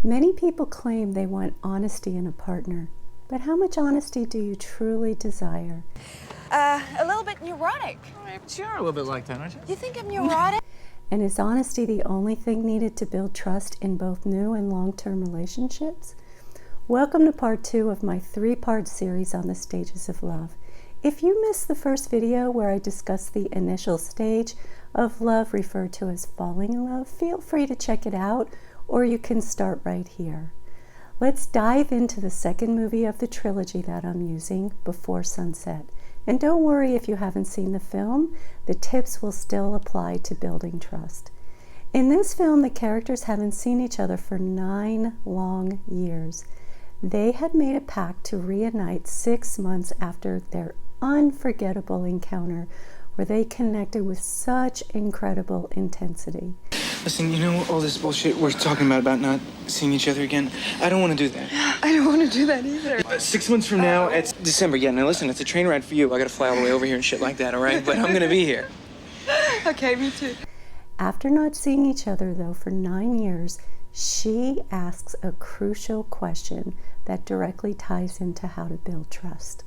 Many people claim they want honesty in a partner, but how much honesty do you truly desire? A little bit neurotic. But you're a little bit like that, aren't you? You think I'm neurotic? And is honesty the only thing needed to build trust in both new and long-term relationships? Welcome to part 2 of my 3-part series on the stages of love. If you missed the first video where I discussed the initial stage of love referred to as falling in love, feel free to check it out, or you can start right here. Let's dive into the second movie of the trilogy that I'm using, Before Sunset. And don't worry if you haven't seen the film, the tips will still apply to building trust. In this film, the characters haven't seen each other for 9 long years. They had made a pact to reunite 6 months after their unforgettable encounter, where they connected with such incredible intensity. Listen, you know all this bullshit we're talking about not seeing each other again? I don't want to do that. I don't want to do that either. 6 months from now, it's December. Yeah, now listen, it's a train ride for you. I gotta fly all the way over here and shit like that, all right? But I'm gonna be here. Okay, me too. After not seeing each other, though, for 9 years, she asks a crucial question that directly ties into how to build trust.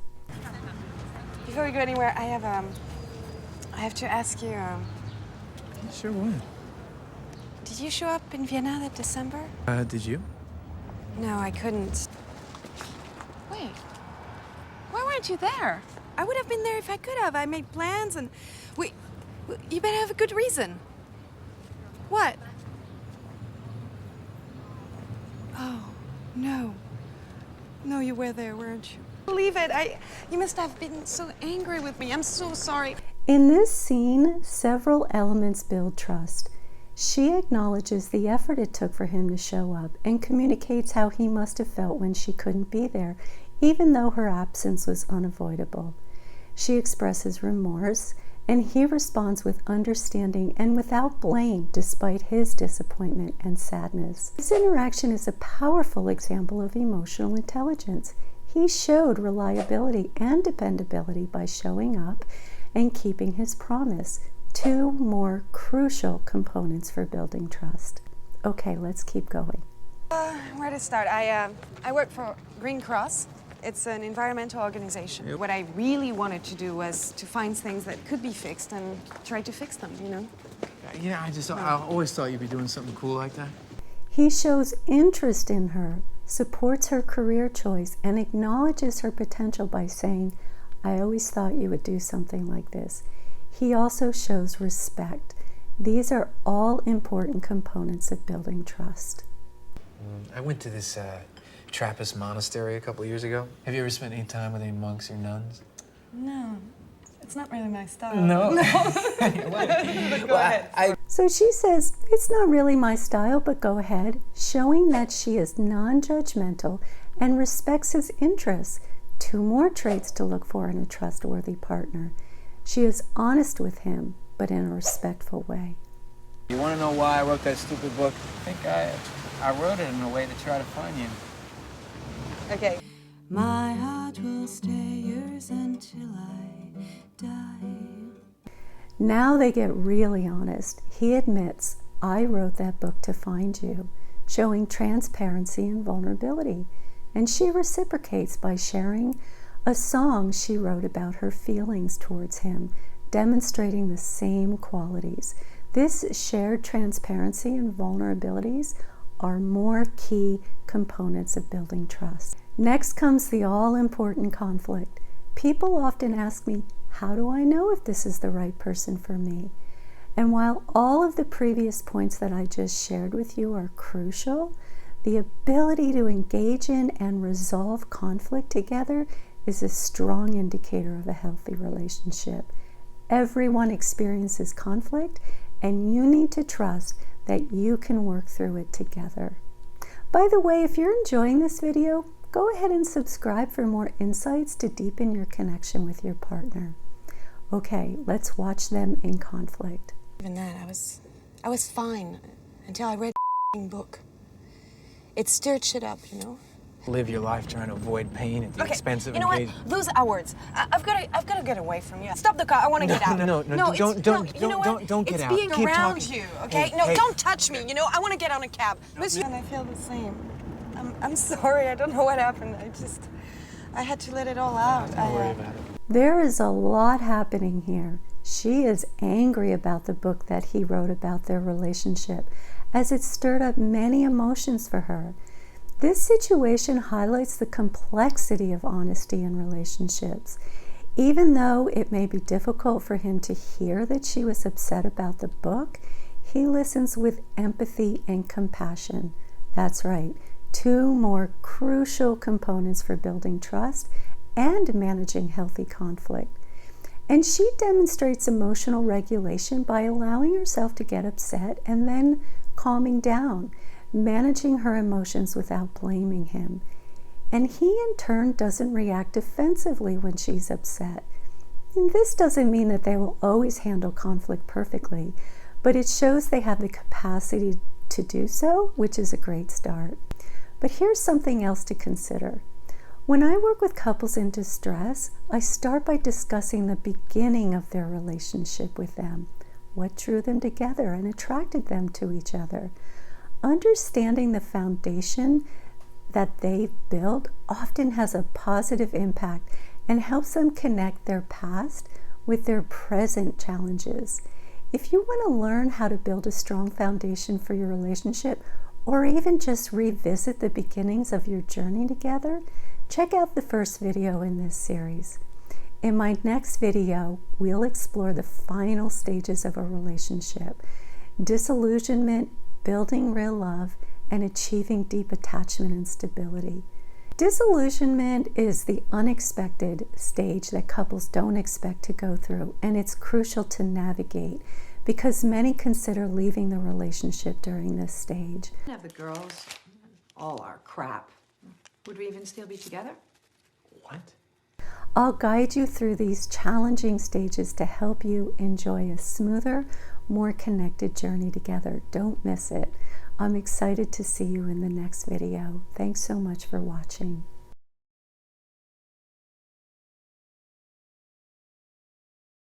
Before we go anywhere, I have to ask you, Sure, what? did you show up in Vienna that December? Did you? No, I couldn't. Wait, why weren't you there? I would have been there if I could have. I made plans and you better have a good reason. What? Oh, no. No, you were there, weren't you? Believe it, you must have been so angry with me. I'm so sorry. In this scene, several elements build trust. She acknowledges the effort it took for him to show up and communicates how he must have felt when she couldn't be there, even though her absence was unavoidable. She expresses remorse, and he responds with understanding and without blame despite his disappointment and sadness. This interaction is a powerful example of emotional intelligence. He showed reliability and dependability by showing up and keeping his promise, 2 more crucial components for building trust. Okay, let's keep going. Where to start? I work for Green Cross. It's an environmental organization. Yep. What I really wanted to do was to find things that could be fixed and try to fix them, you know? Yeah, I always thought you'd be doing something cool like that. He shows interest in her, supports her career choice, and acknowledges her potential by saying, "I always thought you would do something like this." He also shows respect. These are all important components of building trust. I went to this Trappist monastery a couple years ago. Have you ever spent any time with any monks or nuns? No, it's not really my style. No. But go ahead. So she says, "It's not really my style, but go ahead," showing that she is non-judgmental and respects his interests. 2 more traits to look for in a trustworthy partner. She is honest with him, but in a respectful way. You want to know why I wrote that stupid book? I think I wrote it in a way to try to find you. Okay. My heart will stay yours until I die. Now they get really honest. He admits, "I wrote that book to find you," showing transparency and vulnerability. And she reciprocates by sharing a song she wrote about her feelings towards him, demonstrating the same qualities. This shared transparency and vulnerabilities are more key components of building trust. Next comes the all-important conflict. People often ask me, how do I know if this is the right person for me? And while all of the previous points that I just shared with you are crucial, the ability to engage in and resolve conflict together is a strong indicator of a healthy relationship. Everyone experiences conflict, and you need to trust that you can work through it together. By the way, if you're enjoying this video, go ahead and subscribe for more insights to deepen your connection with your partner. Okay, let's watch them in conflict. Even that, I was fine until I read the book. It stirred shit up, you know? live your life trying to avoid pain at the expense of you know what? engaging. Lose our words. I've got to get away from you. Stop the car. I want to get out. No, You know what? don't get it's out. being Keep around talking. you, okay? Hey, No, hey. don't touch me. You know, I want to get on a cab. Listen, and I feel the same. I'm sorry. I don't know what happened. I had to let it all out. Don't worry about it. There is a lot happening here. She is angry about the book that he wrote about their relationship, as it stirred up many emotions for her. This situation highlights the complexity of honesty in relationships. Even though it may be difficult for him to hear that she was upset about the book, he listens with empathy and compassion. That's right, two more crucial components for building trust and managing healthy conflict. And she demonstrates emotional regulation by allowing herself to get upset and then calming down, managing her emotions without blaming him. And he in turn doesn't react defensively when she's upset. And this doesn't mean that they will always handle conflict perfectly, but it shows they have the capacity to do so, which is a great start. But here's something else to consider. When I work with couples in distress, I start by discussing the beginning of their relationship with them, what drew them together and attracted them to each other. Understanding the foundation that they've built often has a positive impact and helps them connect their past with their present challenges. If you want to learn how to build a strong foundation for your relationship, or even just revisit the beginnings of your journey together, check out the first video in this series. In my next video, we'll explore the final stages of a relationship: disillusionment, building real love, and achieving deep attachment and stability. Disillusionment is the unexpected stage that couples don't expect to go through, and it's crucial to navigate because many consider leaving the relationship during this stage. Have the girls, all our crap. Would we even still be together? What? I'll guide you through these challenging stages to help you enjoy a smoother, more connected journey together. Don't miss it. I'm excited to see you in the next video. Thanks so much for watching.